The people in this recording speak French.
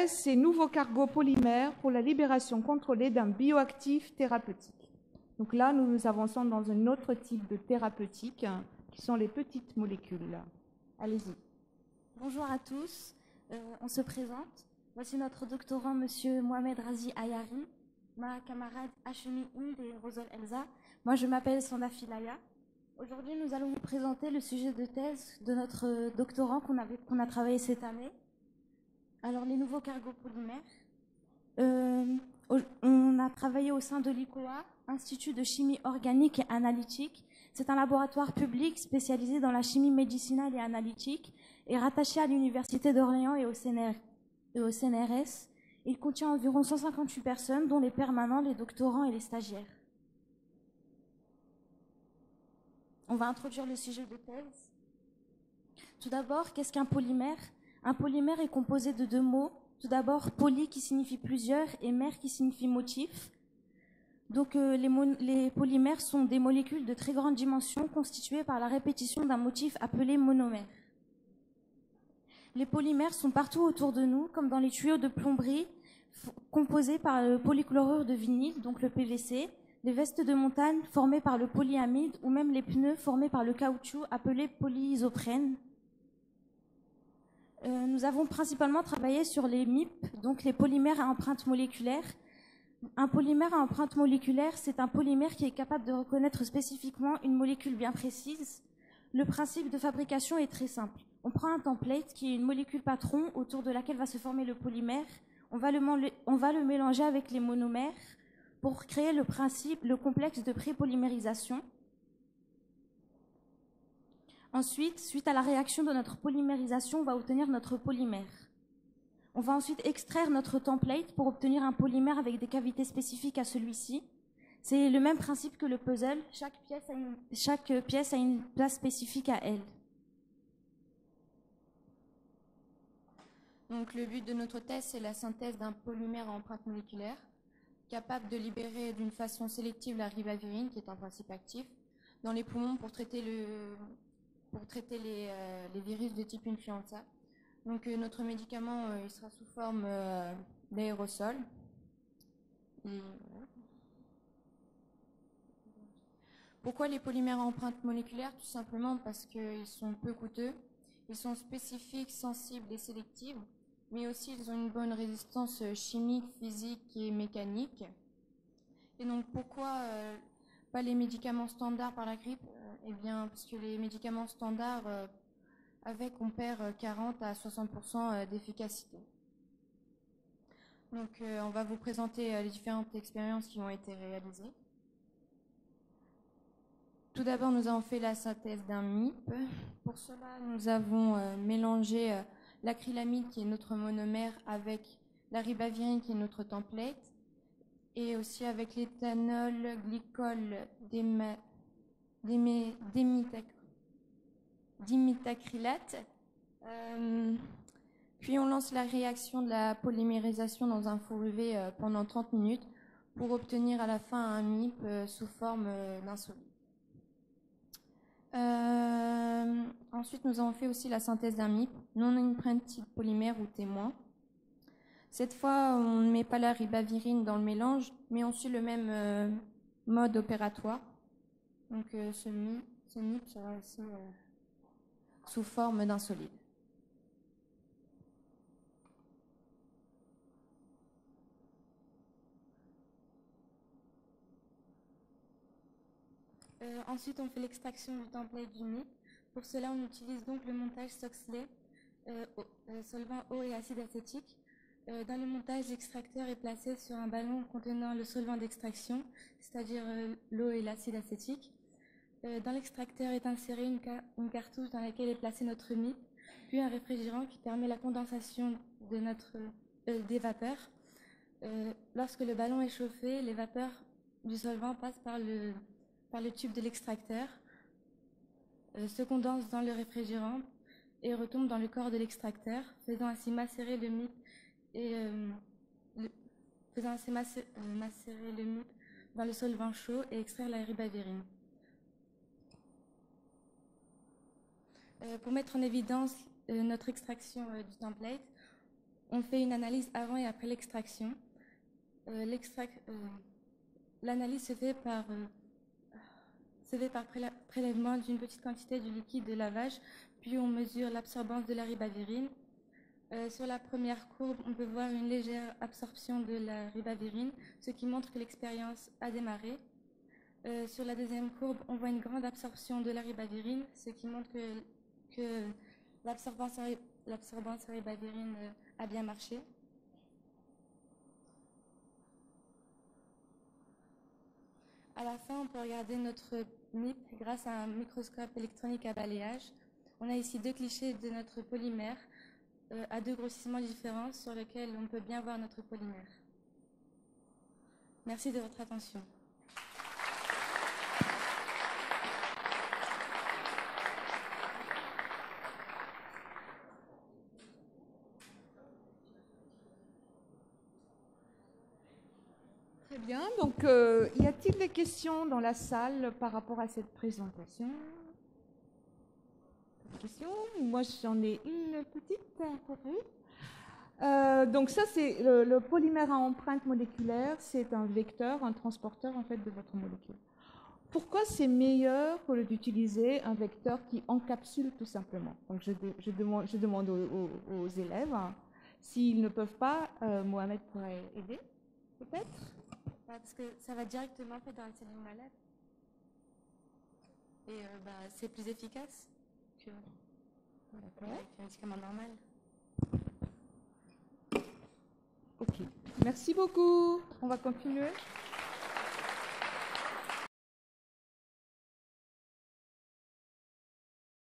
thèse, c'est Nouveaux cargos polymères pour la libération contrôlée d'un bioactif thérapeutique. Donc là, nous nous avançons dans un autre type de thérapeutique, qui sont les petites molécules. Allez-y. Bonjour à tous, on se présente. Voici notre doctorant, monsieur Mohamed Razi Ayari, ma camarade Hachemi Inde et Rosol Elsa. Moi, je m'appelle Sanda Filaya. Aujourd'hui, nous allons vous présenter le sujet de thèse de notre doctorant qu'on a travaillé cette année. Alors, les nouveaux cargos polymères. On a travaillé au sein de l'ICOA, Institut de chimie organique et analytique. C'est un laboratoire public spécialisé dans la chimie médicinale et analytique et rattaché à l'Université d'Orléans et au CNRS. Il contient environ 158 personnes, dont les permanents, les doctorants et les stagiaires. On va introduire le sujet de thèse. Tout d'abord, qu'est-ce qu'un polymère? Un polymère est composé de deux mots. Tout d'abord, poly qui signifie plusieurs et mère qui signifie motif. Donc les polymères sont des molécules de très grande dimension constituées par la répétition d'un motif appelé monomère. Les polymères sont partout autour de nous, comme dans les tuyaux de plomberie, composés par le polychlorure de vinyle, donc le PVC, les vestes de montagne formées par le polyamide ou même les pneus formés par le caoutchouc appelé polyisoprène. Nous avons principalement travaillé sur les MIP, donc les polymères à empreinte moléculaire. Un polymère à empreinte moléculaire, c'est un polymère qui est capable de reconnaître spécifiquement une molécule bien précise. Le principe de fabrication est très simple. On prend un template qui est une molécule patron autour de laquelle va se former le polymère. On va le mélanger avec les monomères pour créer le complexe de prépolymérisation. Ensuite, suite à la réaction de notre polymérisation, on va obtenir notre polymère. On va ensuite extraire notre template pour obtenir un polymère avec des cavités spécifiques à celui-ci. C'est le même principe que le puzzle, chaque pièce a une place spécifique à elle. Donc, le but de notre thèse, c'est la synthèse d'un polymère à empreinte moléculaire, capable de libérer d'une façon sélective la ribavirine, qui est un principe actif, dans les poumons pour traiter les virus de type influenza. Donc notre médicament, il sera sous forme d'aérosol. Pourquoi les polymères à empreinte moléculaire? Tout simplement parce qu'ils sont peu coûteux, ils sont spécifiques, sensibles et sélectifs, mais aussi ils ont une bonne résistance chimique, physique et mécanique. Et donc pourquoi pas les médicaments standards par la grippe? Eh bien, parce que les médicaments standards, on perd 40 à 60% d'efficacité. Donc, on va vous présenter les différentes expériences qui ont été réalisées. Tout d'abord, nous avons fait la synthèse d'un MIP. Pour cela, nous avons mélangé l'acrylamide, qui est notre monomère, avec la ribavirine, qui est notre template, et aussi avec l'éthanol glycol diméthacrylate. Puis on lance la réaction de la polymérisation dans un four UV pendant 30 minutes pour obtenir à la fin un MIP sous forme d'un solide. Ensuite, nous avons fait aussi la synthèse d'un MIP, non-imprinted polymère ou témoin. Cette fois, on ne met pas la ribavirine dans le mélange, mais on suit le même mode opératoire. Donc ce MIP sera aussi sous forme d'un solide. Ensuite, on fait l'extraction du template du MIP. Pour cela, on utilise donc le montage Soxley, solvant eau et acide acétique. Dans le montage, l'extracteur est placé sur un ballon contenant le solvant d'extraction, c'est-à-dire l'eau et l'acide acétique. Dans l'extracteur est insérée une cartouche dans laquelle est placé notre MIP, puis un réfrigérant qui permet la condensation de des vapeurs. Lorsque le ballon est chauffé, les vapeurs du solvant passent par le tube de l'extracteur, se condensent dans le réfrigérant et retombent dans le corps de l'extracteur, faisant ainsi macérer le MIP dans le solvant chaud et extraire la ribavirine. Pour mettre en évidence notre extraction du template, on fait une analyse avant et après l'extraction. L'analyse se fait par prélèvement d'une petite quantité du liquide de lavage, puis on mesure l'absorbance de la ribavirine. Sur la première courbe, on peut voir une légère absorption de la ribavirine, ce qui montre que l'expérience a démarré. Sur la deuxième courbe, on voit une grande absorption de la ribavirine, ce qui montre que l'absorbance en ribavirine a bien marché. À la fin, on peut regarder notre MIP grâce à un microscope électronique à balayage. On a ici deux clichés de notre polymère à deux grossissements différents sur lesquels on peut bien voir notre polymère. Merci de votre attention. Très bien. Donc, y a-t-il des questions dans la salle par rapport à cette présentation? Questions? Moi, j'en ai une petite. Donc ça, c'est le polymère à empreinte moléculaire. C'est un vecteur, un transporteur en fait de votre molécule. Pourquoi c'est meilleur que d'utiliser un vecteur qui encapsule tout simplement? Donc je demande aux élèves, hein, s'ils ne peuvent pas, Mohamed pourrait aider, peut-être? Parce que ça va directement dans la cellule malade. Et c'est plus efficace qu'un médicament normal. Ok, merci beaucoup. On va continuer.